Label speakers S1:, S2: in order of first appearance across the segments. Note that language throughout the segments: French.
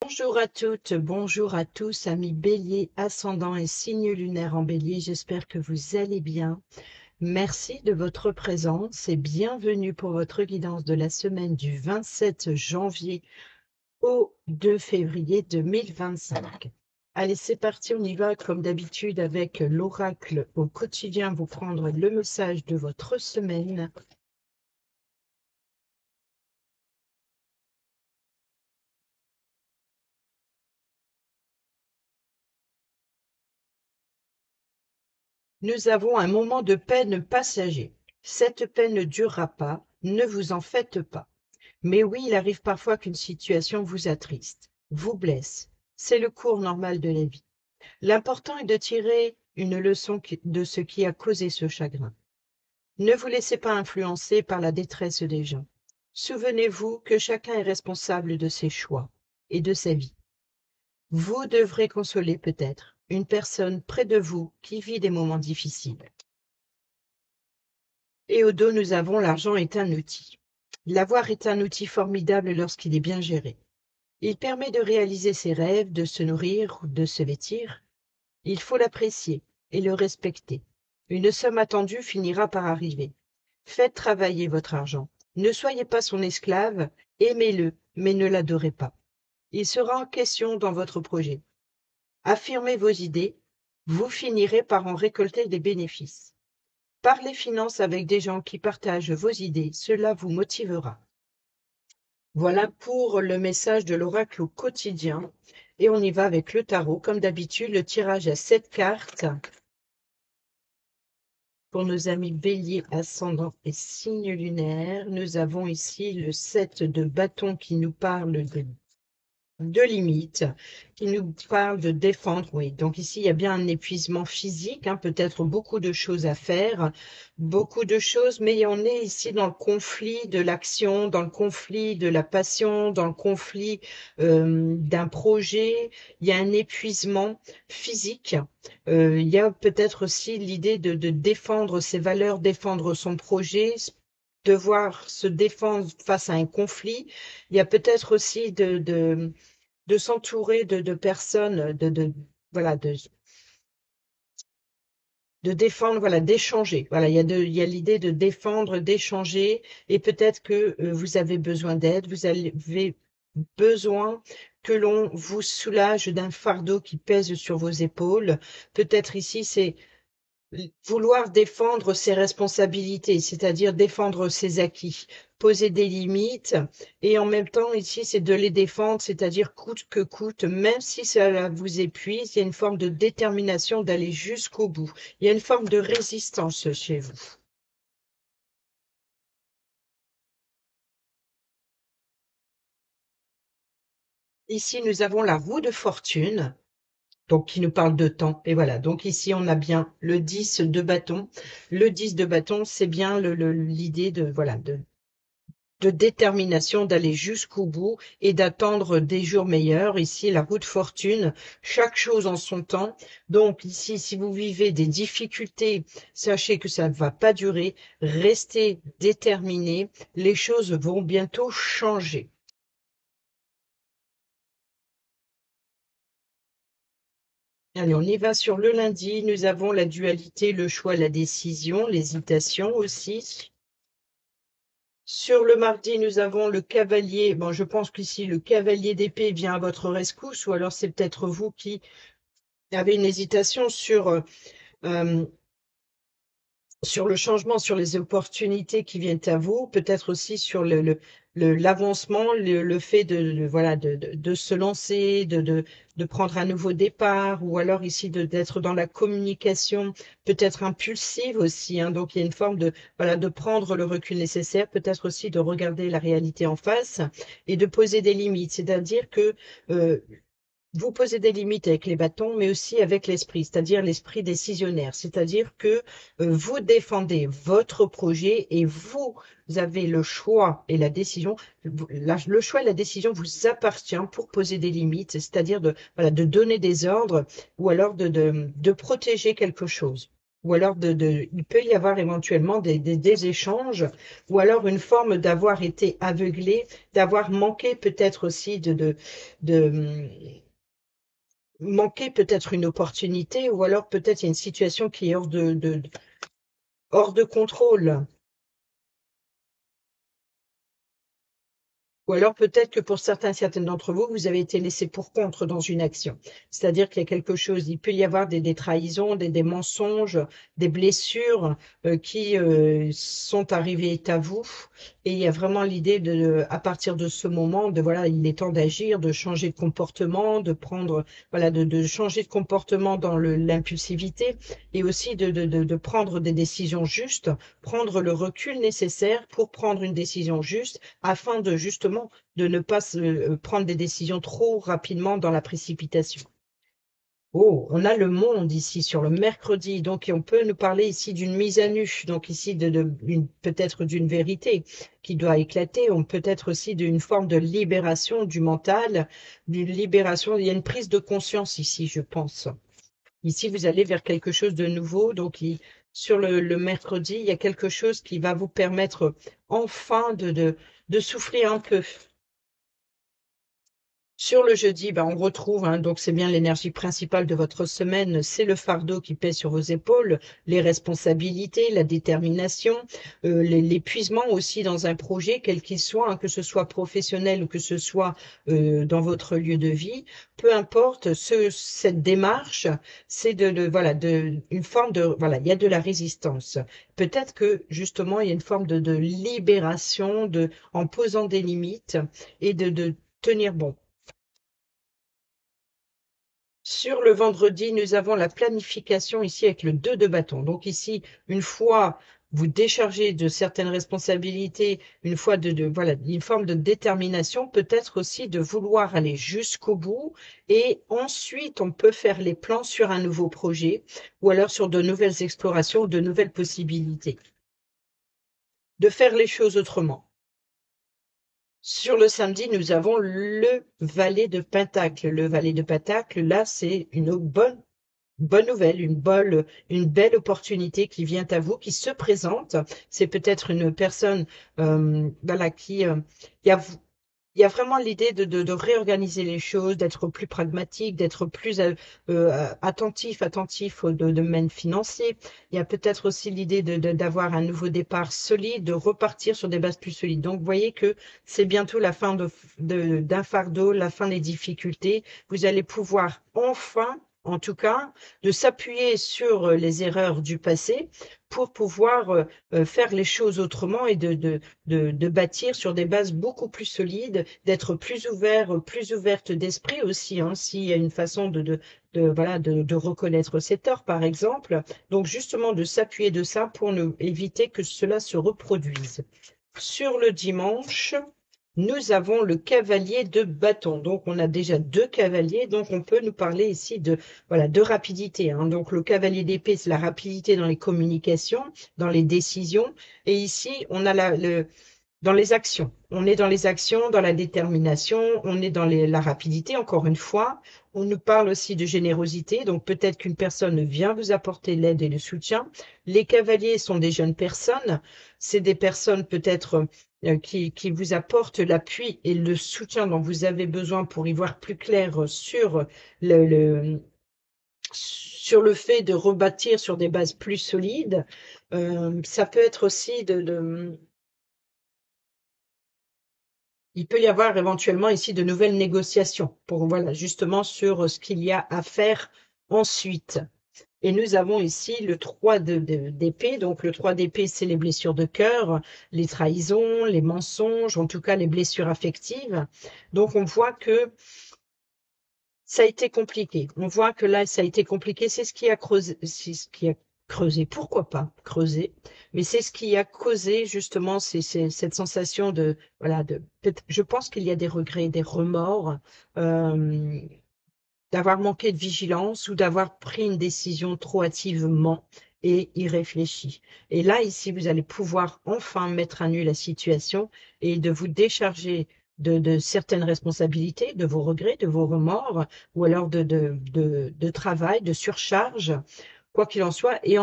S1: Bonjour à toutes, bonjour à tous, amis Bélier, ascendant et signe lunaire en Bélier. J'espère que vous allez bien. Merci de votre présence et bienvenue pour votre guidance de la semaine du 27 janvier au 2 février 2025. Allez, c'est parti, on y va comme d'habitude avec l'oracle au quotidien, vous prendre le message de votre semaine. Nous avons un moment de peine passager. Cette peine ne durera pas, ne vous en faites pas. Mais oui, il arrive parfois qu'une situation vous attriste, vous blesse. C'est le cours normal de la vie. L'important est de tirer une leçon de ce qui a causé ce chagrin. Ne vous laissez pas influencer par la détresse des gens. Souvenez-vous que chacun est responsable de ses choix et de sa vie. Vous devrez consoler peut-être une personne près de vous qui vit des moments difficiles. Et au dos, nous avons l'argent est un outil. L'avoir est un outil formidable lorsqu'il est bien géré. Il permet de réaliser ses rêves, de se nourrir ou de se vêtir. Il faut l'apprécier et le respecter. Une somme attendue finira par arriver. Faites travailler votre argent. Ne soyez pas son esclave, aimez-le, mais ne l'adorez pas. Il sera en question dans votre projet. Affirmez vos idées, vous finirez par en récolter des bénéfices. Parlez finances avec des gens qui partagent vos idées, cela vous motivera. Voilà pour le message de l'oracle au quotidien. Et on y va avec le tarot. Comme d'habitude, le tirage à 7 cartes. Pour nos amis bélier, ascendant et signe lunaire, nous avons ici le 7 de bâton qui nous parle de limites, qui nous parle de défendre. Oui, donc ici, il y a bien un épuisement physique, peut-être beaucoup de choses à faire, beaucoup de choses, mais on est ici dans le conflit de l'action, dans le conflit de la passion, dans le conflit d'un projet. Il y a un épuisement physique. Il y a peut-être aussi l'idée de défendre ses valeurs, défendre son projet, devoir se défendre face à un conflit. Il y a peut-être aussi de s'entourer de personnes, voilà, de défendre, voilà, d'échanger. Voilà, il y a l'idée de défendre, d'échanger, et peut-être que vous avez besoin d'aide, vous avez besoin que l'on vous soulage d'un fardeau qui pèse sur vos épaules. Peut-être ici, c'est vouloir défendre ses responsabilités, c'est-à-dire défendre ses acquis, poser des limites, et en même temps, ici, c'est de les défendre, c'est-à-dire coûte que coûte, même si cela vous épuise, il y a une forme de détermination d'aller jusqu'au bout. Il y a une forme de résistance chez vous. Ici, nous avons la roue de fortune, donc qui nous parle de temps. Et voilà, donc ici, on a bien le 10 de bâton. Le 10 de bâton, c'est bien l'idée de, voilà, de détermination d'aller jusqu'au bout et d'attendre des jours meilleurs. Ici, la roue de fortune, chaque chose en son temps. Donc ici, si vous vivez des difficultés, sachez que ça ne va pas durer. Restez déterminés. Les choses vont bientôt changer. Allez, on y va sur le lundi. Nous avons la dualité, le choix, la décision, l'hésitation aussi. Sur le mardi, nous avons le cavalier. Bon, je pense qu'ici, le cavalier d'épée vient à votre rescousse, ou alors c'est peut-être vous qui avez une hésitation euh, sur le changement, sur les opportunités qui viennent à vous, peut-être aussi sur l'avancement, le fait voilà, de se lancer, de prendre un nouveau départ, ou alors ici d'être dans la communication, peut-être impulsive aussi, donc il y a une forme voilà, de prendre le recul nécessaire, peut-être aussi de regarder la réalité en face et de poser des limites, c'est-à-dire que euh, vous posez des limites avec les bâtons, mais aussi avec l'esprit, c'est-à-dire l'esprit décisionnaire. C'est-à-dire que vous défendez votre projet et vous avez le choix et la décision. Le choix et la décision vous appartient pour poser des limites, c'est-à-dire voilà, de donner des ordres ou alors de protéger quelque chose. ou alors il peut y avoir éventuellement des échanges, ou alors une forme d'avoir été aveuglé, d'avoir manqué peut-être aussi de manquer peut-être une opportunité, ou alors peut-être il y a une situation qui est hors de contrôle. Ou alors peut-être que pour certaines d'entre vous, vous avez été laissé pour contre dans une action. C'est-à-dire qu'il y a quelque chose, il peut y avoir des trahisons, des mensonges, des blessures qui sont arrivées à vous. Et il y a vraiment l'idée à partir de ce moment, voilà, il est temps d'agir, de changer de comportement, de prendre, voilà, de changer de comportement dans l'impulsivité et aussi de prendre des décisions justes, prendre le recul nécessaire pour prendre une décision juste afin de justement de ne pas prendre des décisions trop rapidement dans la précipitation. Oh, on a le monde ici sur le mercredi, donc on peut nous parler ici d'une mise à nu, donc ici peut-être d'une vérité qui doit éclater, on peut être aussi d'une forme de libération du mental, d'une libération, il y a une prise de conscience ici, je pense. Ici, vous allez vers quelque chose de nouveau, donc sur le mercredi, il y a quelque chose qui va vous permettre enfin de souffler un peu. Sur le jeudi, ben, on retrouve, hein, donc c'est bien l'énergie principale de votre semaine, c'est le fardeau qui pèse sur vos épaules, les responsabilités, la détermination, l'épuisement aussi dans un projet, quel qu'il soit, hein, que ce soit professionnel ou que ce soit dans votre lieu de vie, peu importe, cette démarche, c'est voilà, une forme de, voilà, il y a de la résistance. Peut-être que justement, il y a une forme de libération, en posant des limites et de tenir bon. Sur le vendredi, nous avons la planification ici avec le 2 de bâton. Donc ici, une fois vous déchargez de certaines responsabilités, une fois voilà, une forme de détermination, peut-être aussi de vouloir aller jusqu'au bout. Et ensuite, on peut faire les plans sur un nouveau projet ou alors sur de nouvelles explorations, de nouvelles possibilités. De faire les choses autrement. Sur le samedi, nous avons le valet de Pentacle. Le valet de Pentacle, là, c'est une bonne nouvelle, une belle opportunité qui vient à vous, qui se présente. C'est peut-être une personne voilà, il y a, il y a vraiment l'idée de réorganiser les choses, d'être plus pragmatique, d'être plus attentif au domaine financier. Il y a peut-être aussi l'idée d'avoir un nouveau départ solide, de repartir sur des bases plus solides. Donc, vous voyez que c'est bientôt la fin d'un fardeau, la fin des difficultés. Vous allez pouvoir enfin, en tout cas, de s'appuyer sur les erreurs du passé pour pouvoir faire les choses autrement et de bâtir sur des bases beaucoup plus solides, d'être plus ouverte d'esprit aussi, hein, s'il y a une façon voilà, de reconnaître ses torts, par exemple. Donc, justement, de s'appuyer de ça pour éviter que cela se reproduise. Sur le dimanche, nous avons le cavalier de bâton. Donc, on a déjà deux cavaliers. Donc, on peut nous parler ici voilà, de rapidité, hein. Donc, le cavalier d'épée, c'est la rapidité dans les communications, dans les décisions. Et ici, on a dans les actions. On est dans les actions, dans la détermination, on est dans la rapidité, encore une fois. On nous parle aussi de générosité, donc peut-être qu'une personne vient vous apporter l'aide et le soutien. Les cavaliers sont des jeunes personnes, c'est des personnes peut-être qui vous apportent l'appui et le soutien dont vous avez besoin pour y voir plus clair sur sur le fait de rebâtir sur des bases plus solides. Ça peut être aussi il peut y avoir éventuellement ici de nouvelles négociations pour, voilà, justement sur ce qu'il y a à faire ensuite. Et nous avons ici le 3 d'épée. Donc le 3 d'épée, c'est les blessures de cœur, les trahisons, les mensonges, en tout cas les blessures affectives. Donc on voit que ça a été compliqué. On voit que là, ça a été compliqué. C'est ce qui a creusé, c'est ce qui a creusé. Pourquoi pas creuser? Mais c'est ce qui a causé justement cette sensation voilà, je pense qu'il y a des regrets, des remords, euh, d'avoir manqué de vigilance ou d'avoir pris une décision trop hâtivement et irréfléchie. Et là, ici, vous allez pouvoir enfin mettre à nu la situation et de vous décharger de certaines responsabilités, de vos regrets, de vos remords, ou alors de travail, de surcharge, quoi qu'il en soit. Et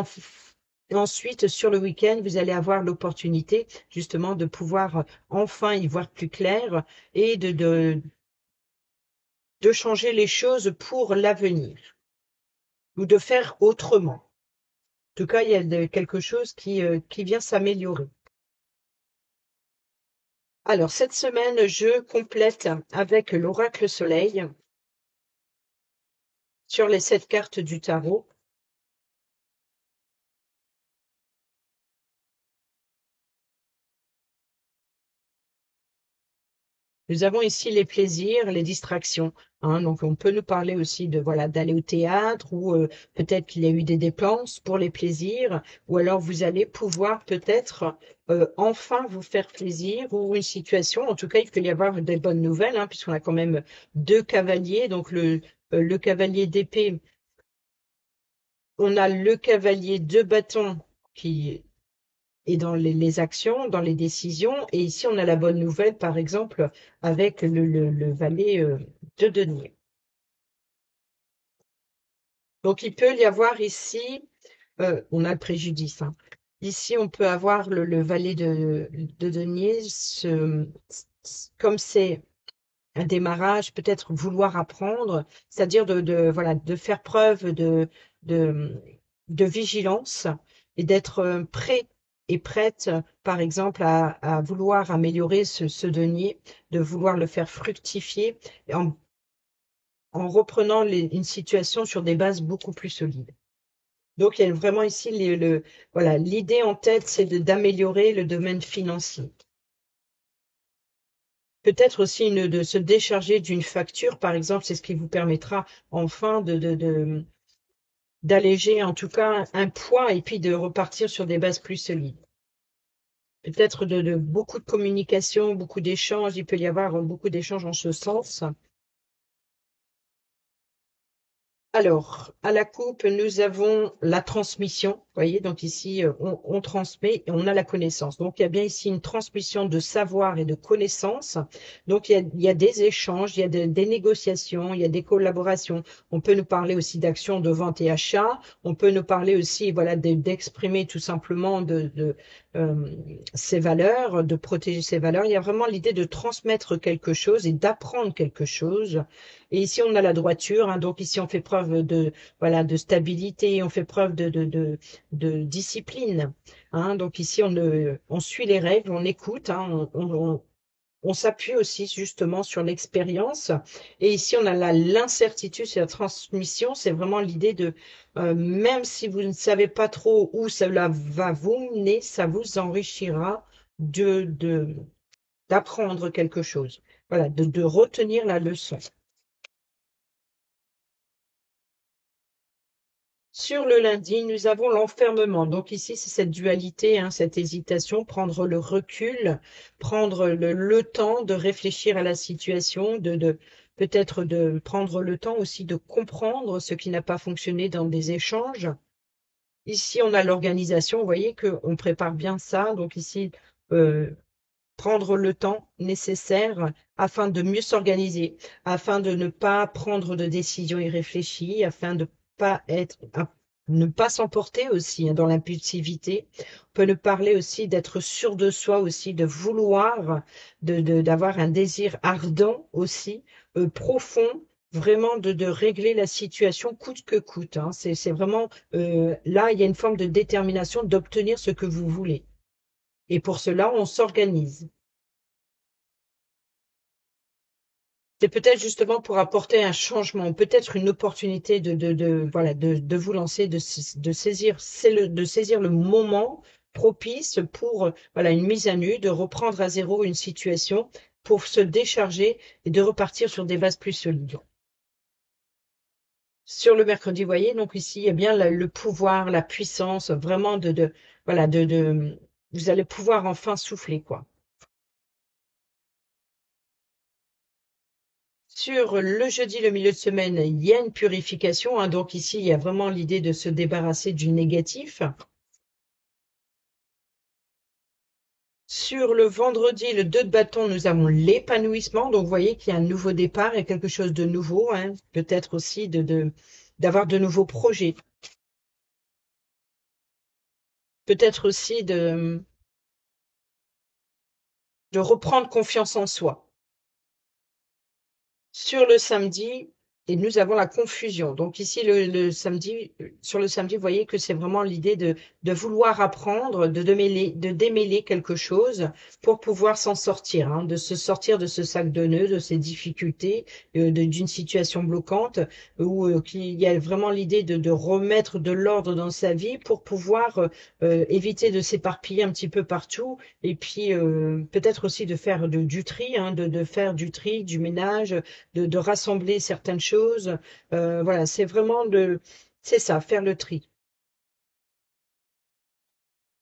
S1: ensuite, sur le week-end, vous allez avoir l'opportunité justement de pouvoir enfin y voir plus clair et de changer les choses pour l'avenir ou de faire autrement. En tout cas, il y a quelque chose qui vient s'améliorer. Alors, cette semaine, je complète avec l'oracle soleil sur les 7 cartes du tarot. Nous avons ici les plaisirs, les distractions. Donc, on peut nous parler aussi de voilà d'aller au théâtre ou peut-être qu'il y a eu des dépenses pour les plaisirs, ou alors vous allez pouvoir peut-être enfin vous faire plaisir ou une situation. En tout cas, il peut y avoir des bonnes nouvelles, puisqu'on a quand même 2 cavaliers. Donc le cavalier d'épée, on a le cavalier de bâton qui et dans les actions, dans les décisions. Et ici, on a la bonne nouvelle, par exemple, avec le valet de denier. Donc, il peut y avoir ici, on a le préjudice. Ici, on peut avoir le valet de denier, comme c'est un démarrage, peut-être vouloir apprendre, c'est-à-dire voilà, de faire preuve de, de vigilance et d'être prêt et prête, par exemple, à vouloir améliorer ce denier, de vouloir le faire fructifier en reprenant une situation sur des bases beaucoup plus solides. Donc, il y a vraiment ici voilà, l'idée en tête, c'est d'améliorer le domaine financier. Peut-être aussi de se décharger d'une facture, par exemple, c'est ce qui vous permettra enfin d'alléger en tout cas un poids et puis de repartir sur des bases plus solides. Peut-être de beaucoup de communication, beaucoup d'échanges, il peut y avoir beaucoup d'échanges en ce sens. Alors, à la coupe, nous avons la transmission. Vous voyez, donc ici, on transmet et on a la connaissance. Donc, il y a bien ici une transmission de savoir et de connaissances. Donc, il y a des échanges, il y a des négociations, il y a des collaborations. On peut nous parler aussi d'actions de vente et achat. On peut nous parler aussi, voilà, d'exprimer tout simplement ses valeurs, de protéger ses valeurs. Il y a vraiment l'idée de transmettre quelque chose et d'apprendre quelque chose. Et ici, on a la droiture, donc ici, on fait preuve voilà, de stabilité, on fait preuve de discipline. Donc ici, on suit les règles, on écoute, on s'appuie aussi justement sur l'expérience. Et ici, on a l'incertitude, c'est la transmission, c'est vraiment l'idée même si vous ne savez pas trop où cela va vous mener, ça vous enrichira d'apprendre quelque chose. Voilà, de retenir la leçon. Sur le lundi, nous avons l'enfermement. Donc ici, c'est cette dualité, cette hésitation, prendre le recul, prendre le temps de réfléchir à la situation, peut-être de prendre le temps aussi de comprendre ce qui n'a pas fonctionné dans des échanges. Ici, on a l'organisation. Vous voyez qu'on prépare bien ça. Donc ici, prendre le temps nécessaire afin de mieux s'organiser, afin de ne pas prendre de décisions irréfléchies, afin de pas ne pas s'emporter aussi dans l'impulsivité. On peut nous parler aussi d'être sûr de soi aussi, de vouloir, d'avoir un désir ardent aussi, profond, vraiment de régler la situation coûte que coûte. C'est vraiment là, il y a une forme de détermination d'obtenir ce que vous voulez. Et pour cela, on s'organise. C'est peut-être justement pour apporter un changement, peut-être une opportunité voilà, de vous lancer, de saisir le moment propice pour, voilà, une mise à nu, de reprendre à zéro une situation pour se décharger et de repartir sur des bases plus solides. Sur le mercredi, vous voyez, donc ici, il y a bien le pouvoir, la puissance, vraiment voilà, vous allez pouvoir enfin souffler, quoi. Sur le jeudi, le milieu de semaine, il y a une purification. Donc ici, il y a vraiment l'idée de se débarrasser du négatif. Sur le vendredi, le 2 de bâton, nous avons l'épanouissement. Donc vous voyez qu'il y a un nouveau départ et quelque chose de nouveau. Peut-être aussi d'avoir de nouveaux projets. peut-être aussi de reprendre confiance en soi. Sur le samedi, et nous avons la confusion. Donc ici, le samedi, sur le samedi, vous voyez que c'est vraiment l'idée de vouloir apprendre, de démêler quelque chose pour pouvoir s'en sortir, hein, de se sortir de ce sac de nœuds, de ces difficultés, d'une situation bloquante, où qu'il y a vraiment l'idée de remettre de l'ordre dans sa vie pour pouvoir éviter de s'éparpiller un petit peu partout, et puis peut-être aussi de faire du tri, hein, de faire du tri, du ménage, de rassembler certaines choses. Voilà, c'est vraiment c'est ça, faire le tri.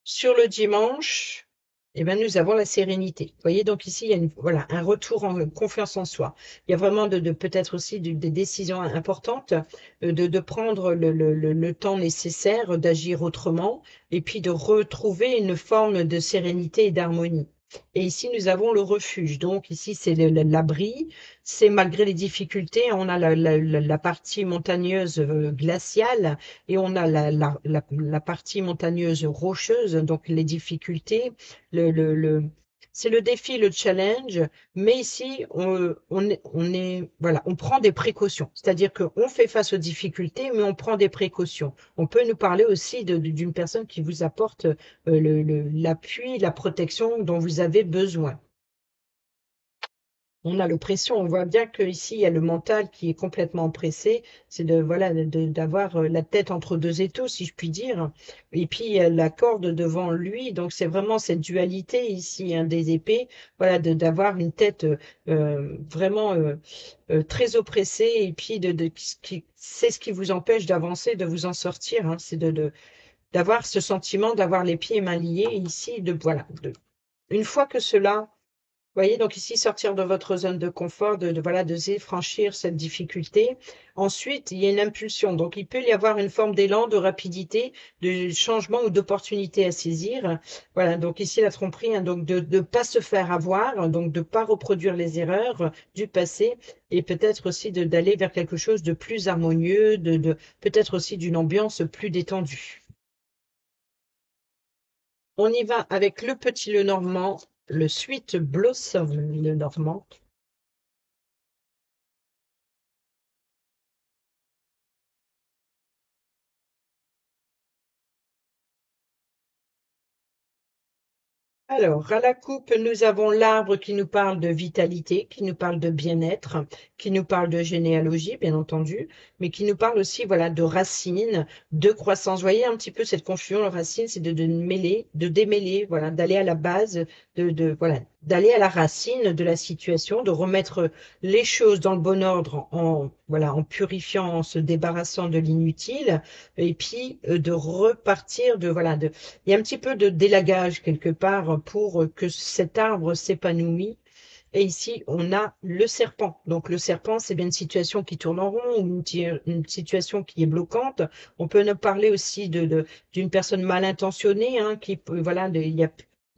S1: Sur le dimanche, eh ben, nous avons la sérénité. Vous voyez, donc ici, il y a voilà, un retour en confiance en soi. Il y a vraiment peut-être aussi des décisions importantes, de prendre le temps nécessaire d'agir autrement et puis de retrouver une forme de sérénité et d'harmonie. Et ici, nous avons le refuge. Donc ici, c'est l'abri. C'est malgré les difficultés, on a la partie montagneuse glaciale et on a la partie montagneuse rocheuse, donc les difficultés, le, le, le, c'est le défi, le challenge, mais ici, voilà, on prend des précautions. C'est-à-dire qu'on fait face aux difficultés, mais on prend des précautions. On peut nous parler aussi d'une personne qui vous apporte l'appui, la protection dont vous avez besoin. On a l'oppression, on voit bien qu'ici, il y a le mental qui est complètement pressé, c'est voilà, d'avoir la tête entre deux étaux, si je puis dire, et puis il y a la corde devant lui, donc c'est vraiment cette dualité ici, hein, des épées, voilà, d'avoir une tête vraiment très oppressée, et puis c'est ce qui vous empêche d'avancer, de vous en sortir, hein, c'est d'avoir ce sentiment d'avoir les pieds et mains liés ici, voilà, une fois que cela voyez, donc ici, sortir de votre zone de confort, voilà, de franchir cette difficulté. Ensuite, il y a une impulsion. Donc, il peut y avoir une forme d'élan, de rapidité, de changement ou d'opportunité à saisir. Voilà, donc ici, la tromperie, hein, donc de ne pas se faire avoir, donc de ne pas reproduire les erreurs du passé et peut-être aussi d'aller vers quelque chose de plus harmonieux, peut-être aussi d'une ambiance plus détendue. On y va avec le petit le normand, le Sweet Blossom le normand. Alors, à la coupe, nous avons l'arbre qui nous parle de vitalité, qui nous parle de bien-être, qui nous parle de généalogie, bien entendu, mais qui nous parle aussi, voilà, de racines, de croissance. Vous voyez un petit peu cette confusion, la racine, c'est de mêler, de démêler, voilà, d'aller à la base, voilà, d'aller à la racine de la situation, de remettre les choses dans le bon ordre voilà, en purifiant, en se débarrassant de l'inutile, et puis de repartir, voilà, il y a un petit peu de délagage quelque part pour que cet arbre s'épanouisse. Et ici, on a le serpent. Donc, le serpent, c'est bien une situation qui tourne en rond ou une situation qui est bloquante. On peut nous parler aussi d'une personne mal intentionnée, hein, voilà, il y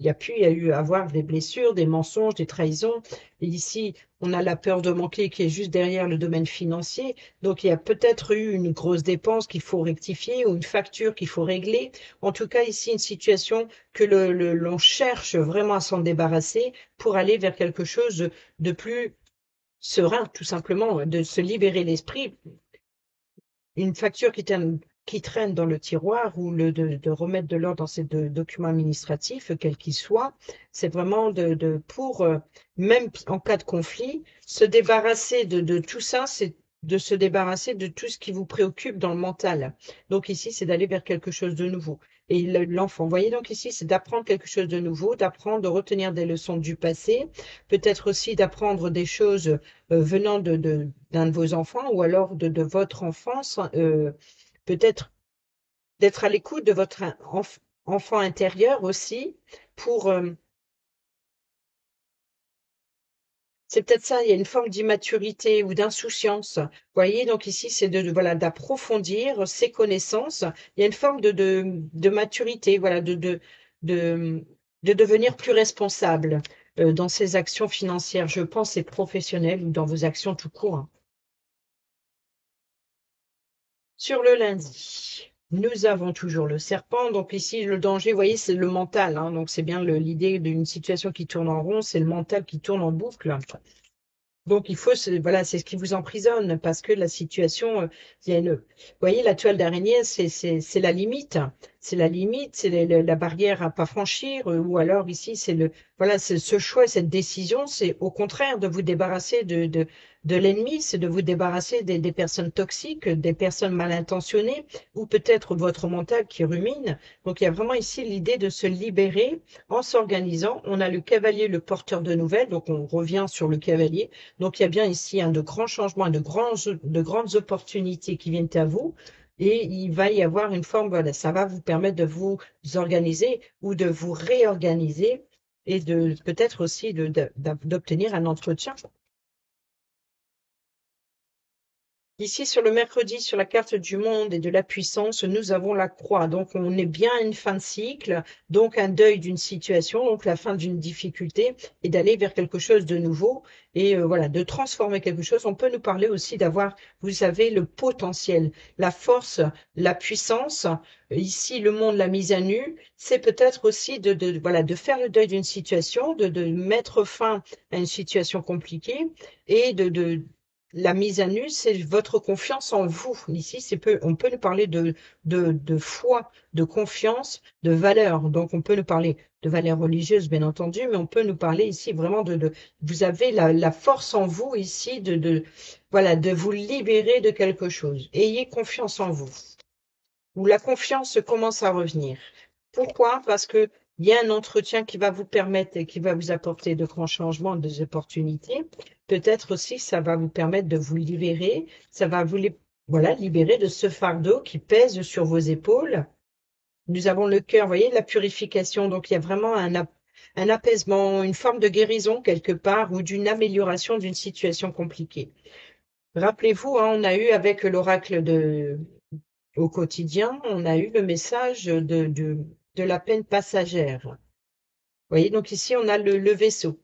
S1: a eu avoir des blessures, des mensonges, des trahisons. Et ici, on a la peur de manquer qui est juste derrière le domaine financier. Donc, il y a peut-être eu une grosse dépense qu'il faut rectifier ou une facture qu'il faut régler. En tout cas, ici, une situation que l'on cherche vraiment à s'en débarrasser pour aller vers quelque chose de plus serein, tout simplement, de se libérer l'esprit. Une facture qui traîne dans le tiroir ou de remettre de l'ordre dans ces documents administratifs, quels qu'ils soient, c'est vraiment pour, même en cas de conflit, se débarrasser de tout ça, c'est de se débarrasser de tout ce qui vous préoccupe dans le mental. Donc ici, c'est d'aller vers quelque chose de nouveau. Et l'enfant, vous voyez, donc ici, c'est d'apprendre quelque chose de nouveau, d'apprendre, de retenir des leçons du passé, peut-être aussi d'apprendre des choses venant d'un de vos enfants ou alors de votre enfance, peut-être d'être à l'écoute de votre enfant intérieur aussi pour c'est peut-être ça, il y a une forme d'immaturité ou d'insouciance. Vous voyez, donc ici, c'est voilà, d'approfondir ses connaissances. Il y a une forme de maturité, voilà, de, de devenir plus responsable dans ses actions financières, je pense, et professionnelles ou dans vos actions tout court, hein. Sur le lundi. Nous avons toujours le serpent. Donc ici, le danger, vous voyez, c'est le mental, hein. Donc c'est bien l'idée d'une situation qui tourne en rond, c'est le mental qui tourne en boucle. Donc il faut, voilà, c'est ce qui vous emprisonne parce que la situation, il y a vous voyez, la toile d'araignée, c'est la limite, c'est la limite, c'est la barrière à pas franchir, ou alors ici, c'est voilà, c'est ce choix, cette décision, c'est au contraire de vous débarrasser de l'ennemi, c'est de vous débarrasser des personnes toxiques, des personnes mal intentionnées, ou peut-être votre mental qui rumine. Donc il y a vraiment ici l'idée de se libérer en s'organisant. On a le cavalier, le porteur de nouvelles, donc on revient sur le cavalier. Donc, il y a bien ici de grands changements, de grandes opportunités qui viennent à vous. Et il va y avoir une forme, voilà, ça va vous permettre de vous organiser ou de vous réorganiser et de peut-être aussi d'obtenir un entretien. Ici, sur le mercredi, sur la carte du monde et de la puissance, nous avons la croix. Donc, on est bien à une fin de cycle, donc un deuil d'une situation, donc la fin d'une difficulté, et d'aller vers quelque chose de nouveau, et voilà, de transformer quelque chose. On peut nous parler aussi d'avoir, vous savez, le potentiel, la force, la puissance. Ici, le monde, la mise à nu, c'est peut-être aussi voilà, de faire le deuil d'une situation, de mettre fin à une situation compliquée, et la mise à nu, c'est votre confiance en vous. Ici, on peut nous parler de foi, de confiance, de valeur. Donc, on peut nous parler de valeurs religieuses, bien entendu, mais on peut nous parler ici vraiment vous avez la force en vous ici voilà, de vous libérer de quelque chose. Ayez confiance en vous. Où la confiance commence à revenir. Pourquoi? Parce que il y a un entretien qui va vous permettre et qui va vous apporter de grands changements, des opportunités. Peut-être aussi ça va vous permettre de vous libérer, ça va vous voilà, libérer de ce fardeau qui pèse sur vos épaules. Nous avons le cœur, vous voyez, la purification. Donc il y a vraiment un apaisement, une forme de guérison quelque part ou d'une amélioration d'une situation compliquée. Rappelez-vous, hein, on a eu avec l'oracle au quotidien, on a eu le message de la peine passagère. Vous voyez, donc ici, on a le vaisseau.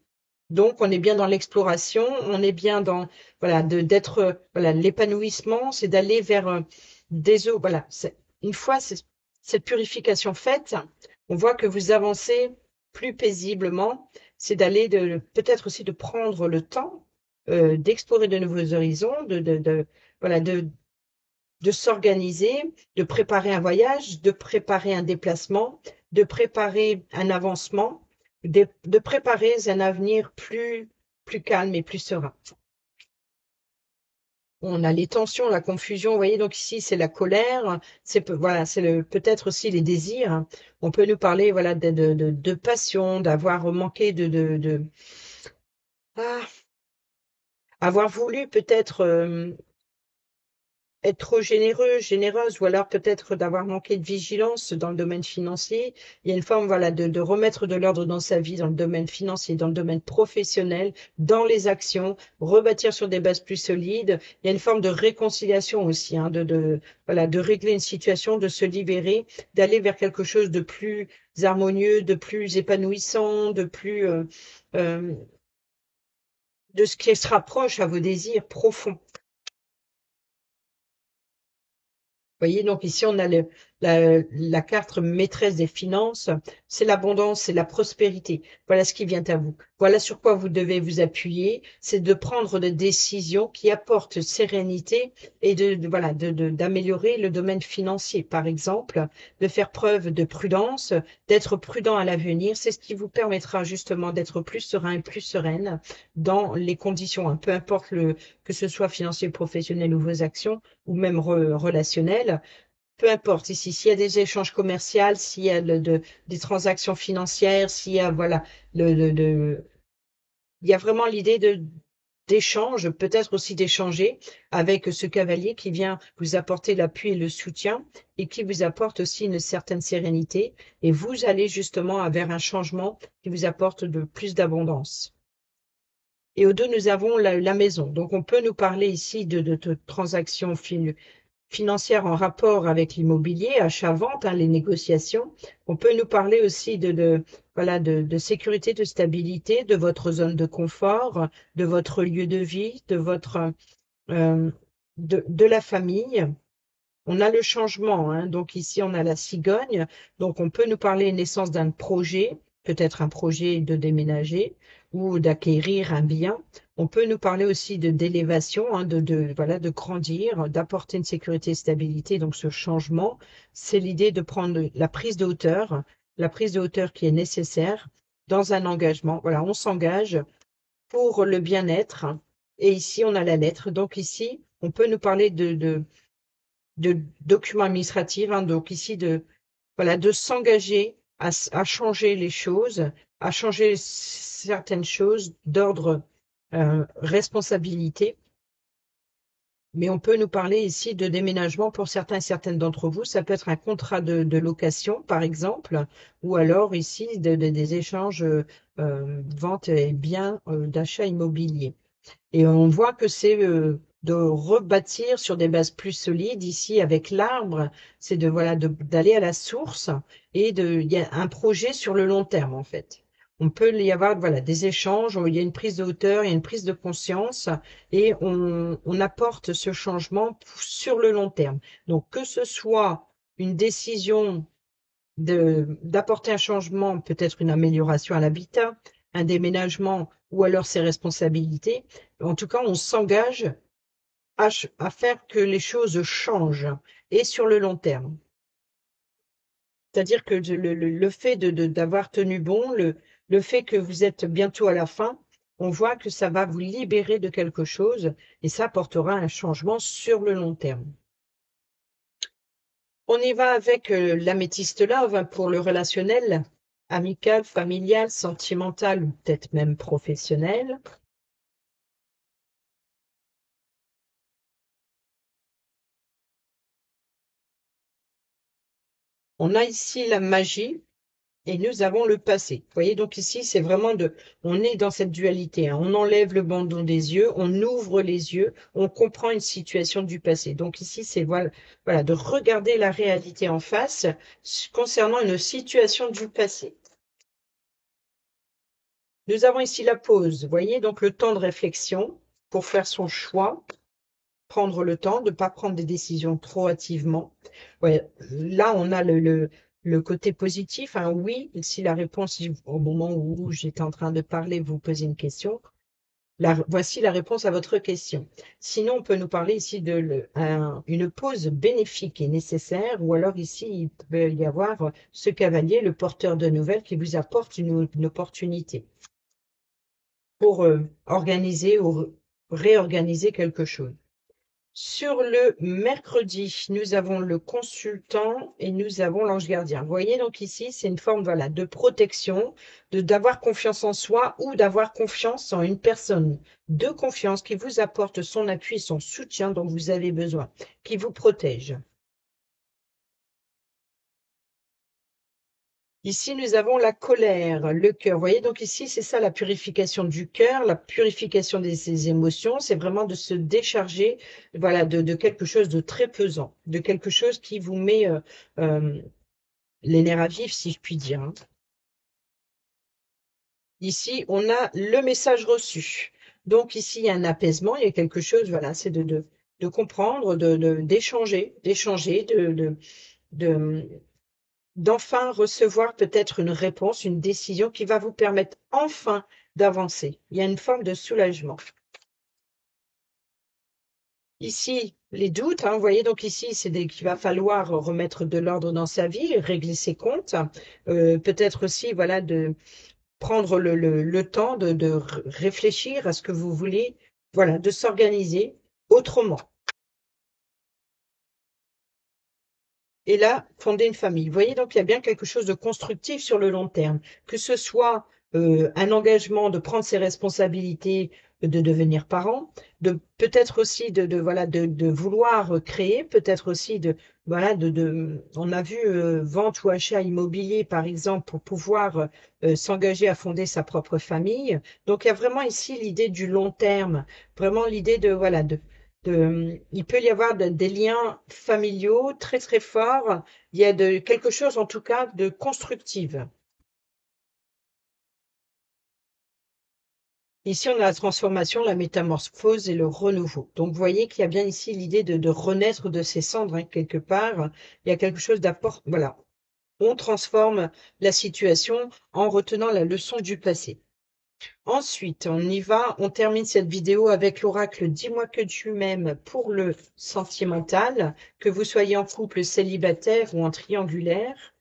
S1: Donc, on est bien dans l'exploration, on est bien dans, voilà, d'être, voilà, l'épanouissement, c'est d'aller vers des eaux, voilà. Une fois cette purification faite, on voit que vous avancez plus paisiblement, c'est d'aller peut-être aussi de prendre le temps d'explorer de nouveaux horizons, voilà, de s'organiser, de préparer un voyage, de préparer un déplacement, de préparer un avancement, de préparer un avenir plus calme et plus serein. On a les tensions, la confusion, vous voyez, donc ici c'est la colère, voilà, c'est peut-être aussi les désirs. On peut nous parler, voilà, de passion, d'avoir manqué ah, avoir voulu peut-être être trop généreux, généreuse, ou alors peut-être d'avoir manqué de vigilance dans le domaine financier. Il y a une forme, voilà, de remettre de l'ordre dans sa vie, dans le domaine financier, dans le domaine professionnel, dans les actions, rebâtir sur des bases plus solides. Il y a une forme de réconciliation aussi, hein, voilà, de régler une situation, de se libérer, d'aller vers quelque chose de plus harmonieux, de plus épanouissant, euh, de ce qui se rapproche à vos désirs profonds. Voyez, donc ici, on a la carte maîtresse des finances, c'est l'abondance, c'est la prospérité. Voilà ce qui vient à vous. Voilà sur quoi vous devez vous appuyer, c'est de prendre des décisions qui apportent sérénité et voilà, d'améliorer le domaine financier, par exemple, de faire preuve de prudence, d'être prudent à l'avenir. C'est ce qui vous permettra justement d'être plus serein et plus sereine dans les conditions, hein, peu importe que ce soit financier, professionnel ou vos actions ou même relationnel, peu importe ici, s'il y a des échanges commerciaux, s'il y a des transactions financières, s'il y a, voilà, il y a vraiment l'idée d'échange, peut-être aussi d'échanger avec ce cavalier qui vient vous apporter l'appui et le soutien et qui vous apporte aussi une certaine sérénité et vous allez justement vers un changement qui vous apporte de plus d'abondance. Et au deux, nous avons la maison. Donc, on peut nous parler ici de transactions financières en rapport avec l'immobilier, achat-vente, hein, les négociations. On peut nous parler aussi voilà, de sécurité, de stabilité, de votre zone de confort, de votre lieu de vie, de votre, euh, de la famille. On a le changement, hein. Donc ici, on a la cigogne. Donc on peut nous parler naissance d'un projet, peut-être un projet de déménager ou d'acquérir un bien. On peut nous parler aussi d'élévation, hein, voilà, de grandir, d'apporter une sécurité et stabilité. Donc ce changement, c'est l'idée de prendre la prise de hauteur qui est nécessaire dans un engagement. Voilà, on s'engage pour le bien-être. Et ici, on a la lettre. Donc ici, on peut nous parler de documents administratifs, hein. Donc ici, voilà, de s'engager à changer les choses, à changer certaines choses d'ordre responsabilité. Mais on peut nous parler ici de déménagement pour certains et certaines d'entre vous. Ça peut être un contrat de location, par exemple, ou alors ici des échanges, vente et biens d'achat immobilier. Et on voit que c'est de rebâtir sur des bases plus solides. Ici, avec l'arbre, c'est de voilà d'aller à la source et il y a un projet sur le long terme en fait. On peut y avoir voilà des échanges, il y a une prise de hauteur, il y a une prise de conscience et on apporte ce changement sur le long terme. Donc que ce soit une décision d'apporter un changement, peut-être une amélioration à l'habitat, un déménagement ou alors ses responsabilités. En tout cas, on s'engage à faire que les choses changent et sur le long terme. C'est-à-dire que le fait d'avoir tenu bon, le fait que vous êtes bientôt à la fin, on voit que ça va vous libérer de quelque chose et ça apportera un changement sur le long terme. On y va avec l'améthyste love hein, pour le relationnel, amical, familial, sentimental ou peut-être même professionnel. On a ici la magie et nous avons le passé. Vous voyez, donc ici, c'est vraiment on est dans cette dualité, hein. On enlève le bandeau des yeux, on ouvre les yeux, on comprend une situation du passé. Donc ici, c'est voilà, de regarder la réalité en face concernant une situation du passé. Nous avons ici la pause, vous voyez, donc le temps de réflexion pour faire son choix, prendre le temps de ne pas prendre des décisions trop hâtivement. Ouais, là, on a le côté positif, un oui, si la réponse, au moment où j'étais en train de parler, vous posez une question, voici la réponse à votre question. Sinon, on peut nous parler ici une pause bénéfique et nécessaire, ou alors ici, il peut y avoir ce cavalier, le porteur de nouvelles, qui vous apporte une opportunité pour organiser ou réorganiser quelque chose. Sur le mercredi, nous avons le consultant et nous avons l'ange gardien. Vous voyez, donc ici, c'est une forme voilà, de protection, d'avoir confiance en soi ou d'avoir confiance en une personne de confiance qui vous apporte son appui et son soutien dont vous avez besoin, qui vous protège. Ici, nous avons la colère, le cœur. Vous voyez, donc ici, c'est ça la purification du cœur, la purification de ses émotions. C'est vraiment de se décharger, voilà, de quelque chose de très pesant, de quelque chose qui vous met euh, les nerfs à vif, si je puis dire, hein. Ici, on a le message reçu. Donc ici, il y a un apaisement, il y a quelque chose, voilà, c'est de comprendre, d'échanger, de d'enfin recevoir peut-être une réponse, une décision qui va vous permettre enfin d'avancer. Il y a une forme de soulagement. Ici, les doutes, hein, vous voyez, donc ici, qu'il va falloir remettre de l'ordre dans sa vie, régler ses comptes, peut-être aussi, voilà, de prendre le temps de réfléchir à ce que vous voulez, voilà, de s'organiser autrement. Et là, fonder une famille. Vous voyez, donc il y a bien quelque chose de constructif sur le long terme, que ce soit un engagement de prendre ses responsabilités, de devenir parent, de peut-être aussi voilà de vouloir créer, peut-être aussi voilà on a vu vente ou achat immobilier par exemple pour pouvoir s'engager à fonder sa propre famille. Donc il y a vraiment ici l'idée du long terme, vraiment l'idée de voilà il peut y avoir des liens familiaux très très forts. Il y a quelque chose en tout cas de constructif. Ici, on a la transformation, la métamorphose et le renouveau. Donc, vous voyez qu'il y a bien ici l'idée de renaître de ses cendres, hein, quelque part. Il y a quelque chose d'apport. Voilà. On transforme la situation en retenant la leçon du passé. Ensuite, on y va. On termine cette vidéo avec l'oracle Dis-moi que tu m'aimes pour le sentimental, que vous soyez en couple célibataire ou en triangulaire.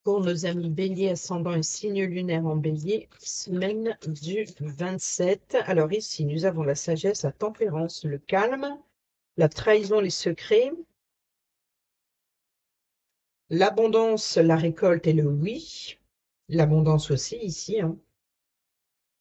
S1: Pour nos amis bélier, ascendant et signe lunaire en bélier, semaine du 27. Alors ici, nous avons la sagesse, la tempérance, le calme, la trahison, les secrets, l'abondance, la récolte et le oui. L'abondance aussi ici, hein.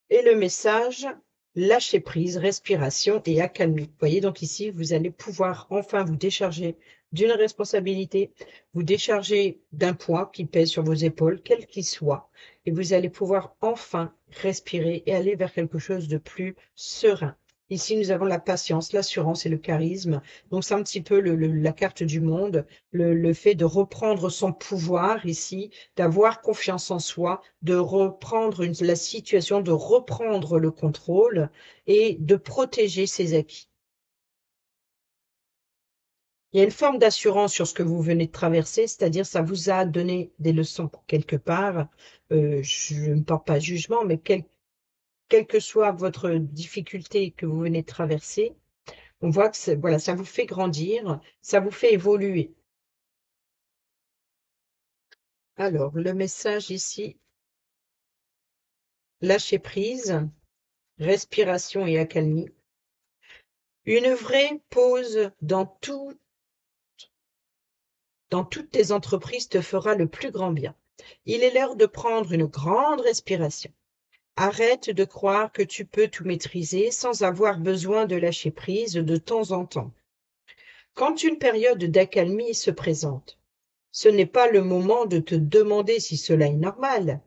S1: Et le message, lâcher prise, respiration et accalmie. Vous voyez, donc ici, vous allez pouvoir enfin vous décharger d'une responsabilité, vous décharger d'un poids qui pèse sur vos épaules, quel qu'il soit, et vous allez pouvoir enfin respirer et aller vers quelque chose de plus serein. Ici, nous avons la patience, l'assurance et le charisme. Donc, c'est un petit peu la carte du monde, le fait de reprendre son pouvoir ici, d'avoir confiance en soi, de reprendre la situation, de reprendre le contrôle et de protéger ses acquis. Il y a une forme d'assurance sur ce que vous venez de traverser, c'est-à-dire ça vous a donné des leçons quelque part. Je ne porte pas de jugement, mais quelle que soit votre difficulté que vous venez de traverser, on voit que voilà, ça vous fait grandir, ça vous fait évoluer. Alors, le message ici, lâcher prise, respiration et accalmie. Une vraie pause dans toutes tes entreprises te fera le plus grand bien. Il est l'heure de prendre une grande respiration. Arrête de croire que tu peux tout maîtriser sans avoir besoin de lâcher prise de temps en temps. Quand une période d'accalmie se présente, ce n'est pas le moment de te demander si cela est normal,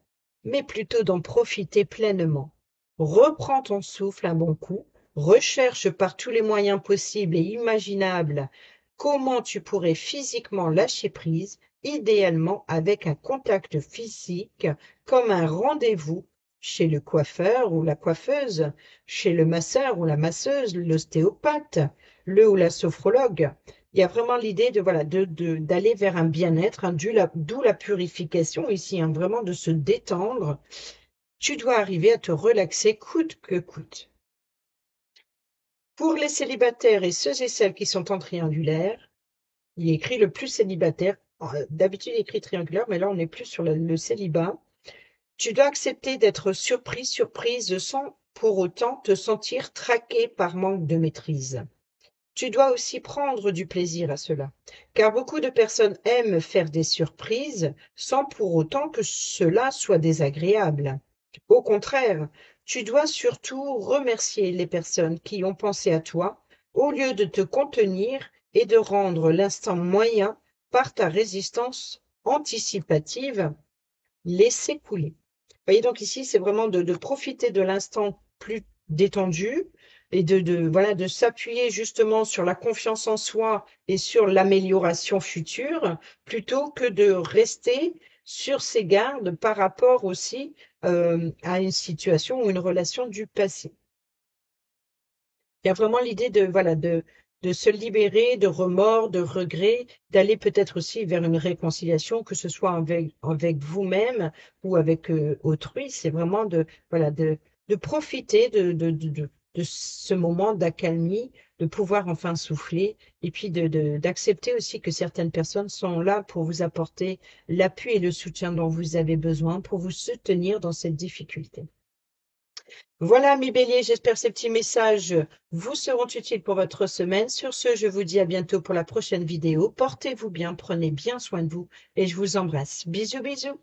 S1: mais plutôt d'en profiter pleinement. Reprends ton souffle un bon coup, recherche par tous les moyens possibles et imaginables comment tu pourrais physiquement lâcher prise, idéalement avec un contact physique, comme un rendez-vous chez le coiffeur ou la coiffeuse, chez le masseur ou la masseuse, l'ostéopathe, le ou la sophrologue. Il y a vraiment l'idée de voilà d'aller vers un bien-être, hein, d'où la purification ici, hein, vraiment de se détendre. Tu dois arriver à te relaxer coûte que coûte. Pour les célibataires et ceux et celles qui sont en triangulaire, il est écrit le plus célibataire. D'habitude, il est écrit triangulaire, mais là, on est plus sur le célibat. Tu dois accepter d'être surprise, sans pour autant te sentir traqué par manque de maîtrise. Tu dois aussi prendre du plaisir à cela, car beaucoup de personnes aiment faire des surprises sans pour autant que cela soit désagréable. Au contraire, tu dois surtout remercier les personnes qui ont pensé à toi au lieu de te contenir et de rendre l'instant moyen par ta résistance anticipative. Laisser couler. Vous voyez, donc ici, c'est vraiment de profiter de l'instant plus détendu et voilà, de s'appuyer justement sur la confiance en soi et sur l'amélioration future, plutôt que de rester sur ses gardes par rapport aussi à une situation ou une relation du passé. Il y a vraiment l'idée voilà, de se libérer de remords, de regrets, d'aller peut-être aussi vers une réconciliation, que ce soit avec vous-même ou avec autrui. C'est vraiment voilà, de profiter de ce moment d'accalmie, de pouvoir enfin souffler et puis d'accepter aussi que certaines personnes sont là pour vous apporter l'appui et le soutien dont vous avez besoin pour vous soutenir dans cette difficulté. Voilà, mes béliers, j'espère que ces petits messages vous seront utiles pour votre semaine. Sur ce, je vous dis à bientôt pour la prochaine vidéo. Portez-vous bien, prenez bien soin de vous et je vous embrasse. Bisous, bisous.